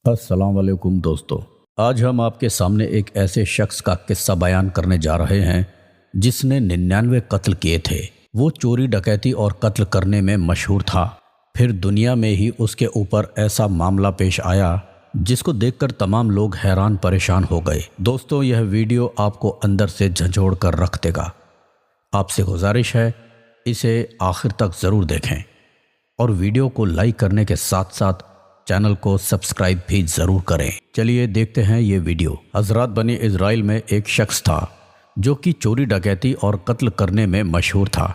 السلام علیکم دوستو، آج ہم آپ کے سامنے ایک ایسے شخص کا قصہ بیان کرنے جا رہے ہیں جس نے 99 قتل کیے تھے۔ وہ چوری ڈکیتی اور قتل کرنے میں مشہور تھا۔ پھر دنیا میں ہی اس کے اوپر ایسا معاملہ پیش آیا جس کو دیکھ کر تمام لوگ حیران پریشان ہو گئے۔ دوستو، یہ ویڈیو آپ کو اندر سے جھنجھوڑ کر رکھ دے گا۔ آپ سے گزارش ہے اسے آخر تک ضرور دیکھیں اور ویڈیو کو لائک کرنے کے ساتھ ساتھ چینل کو سبسکرائب بھی ضرور کریں۔ چلیے دیکھتے ہیں یہ ویڈیو۔ حضرات، بنی اسرائیل میں ایک شخص تھا جو کہ چوری ڈکیتی اور قتل کرنے میں مشہور تھا۔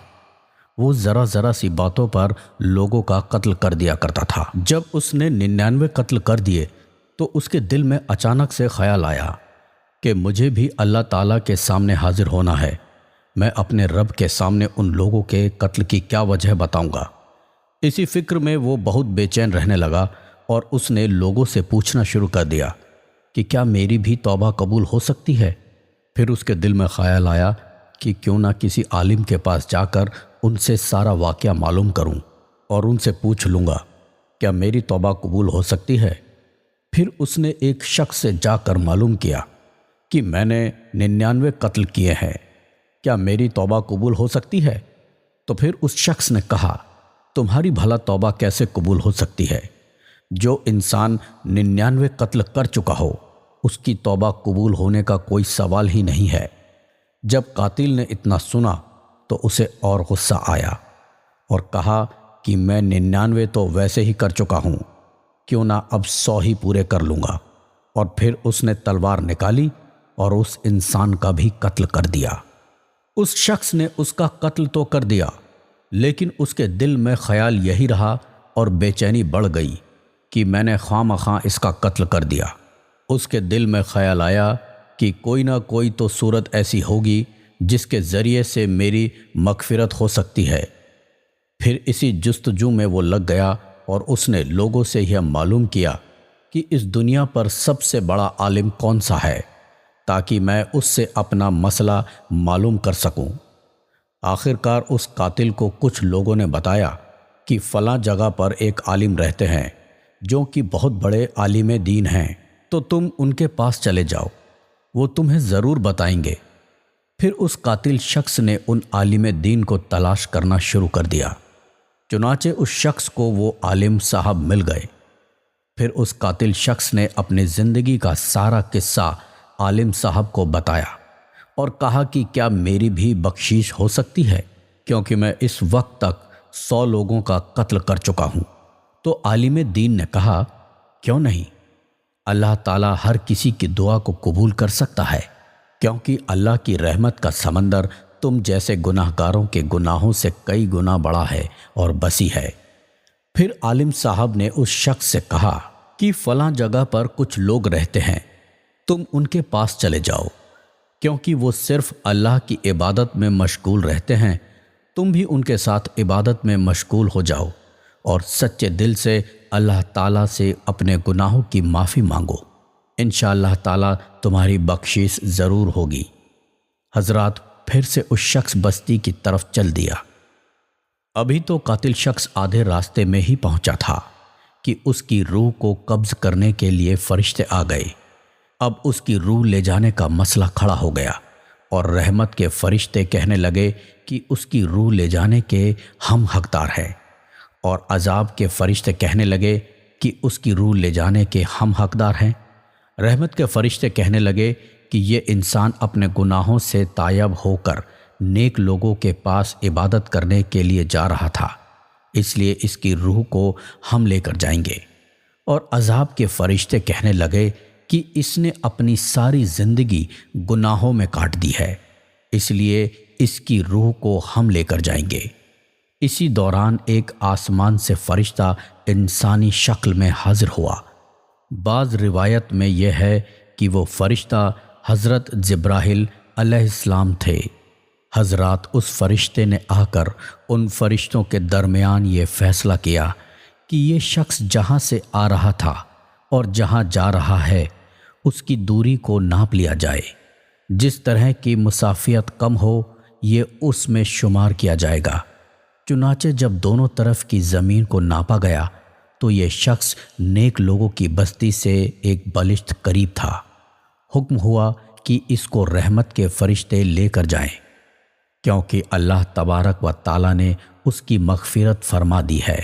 وہ ذرا سی باتوں پر لوگوں کا قتل کر دیا کرتا تھا۔ جب اس نے 99 قتل کر دیے تو اس کے دل میں اچانک سے خیال آیا کہ مجھے بھی اللہ تعالیٰ کے سامنے حاضر ہونا ہے۔ میں اپنے رب کے سامنے ان لوگوں کے قتل کی کیا وجہ بتاؤں گا۔ اسی فکر میں وہ بہت بے چین رہنے لگا اور اس نے لوگوں سے پوچھنا شروع کر دیا کہ کیا میری بھی توبہ قبول ہو سکتی ہے۔ پھر اس کے دل میں خیال آیا کہ کیوں نہ کسی عالم کے پاس جا کر ان سے سارا واقعہ معلوم کروں اور ان سے پوچھ لوں گا کیا میری توبہ قبول ہو سکتی ہے۔ پھر اس نے ایک شخص سے جا کر معلوم کیا کہ میں نے 99 قتل کیے ہیں، کیا میری توبہ قبول ہو سکتی ہے۔ تو پھر اس شخص نے کہا، تمہاری بھلا توبہ کیسے قبول ہو سکتی ہے؟ جو انسان 99 قتل کر چکا ہو اس کی توبہ قبول ہونے کا کوئی سوال ہی نہیں ہے۔ جب قاتل نے اتنا سنا تو اسے اور غصہ آیا اور کہا کہ میں 99 تو ویسے ہی کر چکا ہوں، کیوں نہ اب 100 ہی پورے کر لوں گا۔ اور پھر اس نے تلوار نکالی اور اس انسان کا بھی قتل کر دیا۔ اس شخص نے اس کا قتل تو کر دیا لیکن اس کے دل میں خیال یہی رہا اور بے چینی بڑھ گئی کہ میں نے خواہ اس کا قتل کر دیا۔ اس کے دل میں خیال آیا کہ کوئی نہ کوئی تو صورت ایسی ہوگی جس کے ذریعے سے میری مغفرت ہو سکتی ہے۔ پھر اسی جستجو میں وہ لگ گیا اور اس نے لوگوں سے یہ معلوم کیا کہ اس دنیا پر سب سے بڑا عالم کون سا ہے تاکہ میں اس سے اپنا مسئلہ معلوم کر سکوں۔ آخرکار اس قاتل کو کچھ لوگوں نے بتایا کہ فلاں جگہ پر ایک عالم رہتے ہیں جو کہ بہت بڑے عالم دین ہیں، تو تم ان کے پاس چلے جاؤ، وہ تمہیں ضرور بتائیں گے۔ پھر اس قاتل شخص نے ان عالم دین کو تلاش کرنا شروع کر دیا۔ چنانچہ اس شخص کو وہ عالم صاحب مل گئے۔ پھر اس قاتل شخص نے اپنی زندگی کا سارا قصہ عالم صاحب کو بتایا اور کہا کہ کیا میری بھی بخشش ہو سکتی ہے، کیونکہ میں اس وقت تک 100 لوگوں کا قتل کر چکا ہوں۔ تو عالم دین نے کہا، کیوں نہیں، اللہ تعالیٰ ہر کسی کی دعا کو قبول کر سکتا ہے، کیونکہ اللہ کی رحمت کا سمندر تم جیسے گناہ گاروں کے گناہوں سے کئی گنا بڑا ہے اور وسیع ہے۔ پھر عالم صاحب نے اس شخص سے کہا کہ فلاں جگہ پر کچھ لوگ رہتے ہیں، تم ان کے پاس چلے جاؤ، کیونکہ وہ صرف اللہ کی عبادت میں مشغول رہتے ہیں، تم بھی ان کے ساتھ عبادت میں مشغول ہو جاؤ اور سچے دل سے اللہ تعالیٰ سے اپنے گناہوں کی معافی مانگو، انشاءاللہ تعالیٰ تمہاری بخشش ضرور ہوگی۔ حضرات، پھر سے اس شخص بستی کی طرف چل دیا۔ ابھی تو قاتل شخص آدھے راستے میں ہی پہنچا تھا کہ اس کی روح کو قبض کرنے کے لیے فرشتے آ گئے۔ اب اس کی روح لے جانے کا مسئلہ کھڑا ہو گیا اور رحمت کے فرشتے کہنے لگے کہ اس کی روح لے جانے کے ہم حقدار ہیں، اور عذاب کے فرشتے کہنے لگے کہ اس کی روح لے جانے کے ہم حقدار ہیں۔ رحمت کے فرشتے کہنے لگے کہ یہ انسان اپنے گناہوں سے تائب ہو کر نیک لوگوں کے پاس عبادت کرنے کے لیے جا رہا تھا، اس لیے اس کی روح کو ہم لے کر جائیں گے۔ اور عذاب کے فرشتے کہنے لگے کہ اس نے اپنی ساری زندگی گناہوں میں کاٹ دی ہے، اس لیے اس کی روح کو ہم لے کر جائیں گے۔ اسی دوران ایک آسمان سے فرشتہ انسانی شکل میں حاضر ہوا۔ بعض روایت میں یہ ہے کہ وہ فرشتہ حضرت جبرائیل علیہ السلام تھے۔ حضرات، اس فرشتے نے آ کر ان فرشتوں کے درمیان یہ فیصلہ کیا کہ یہ شخص جہاں سے آ رہا تھا اور جہاں جا رہا ہے اس کی دوری کو ناپ لیا جائے، جس طرح کی مسافت کم ہو یہ اس میں شمار کیا جائے گا۔ چنانچہ جب دونوں طرف کی زمین کو ناپا گیا تو یہ شخص نیک لوگوں کی بستی سے ایک بلشت قریب تھا۔ حکم ہوا کہ اس کو رحمت کے فرشتے لے کر جائیں، کیونکہ اللہ تبارک و تعالیٰ نے اس کی مغفرت فرما دی ہے۔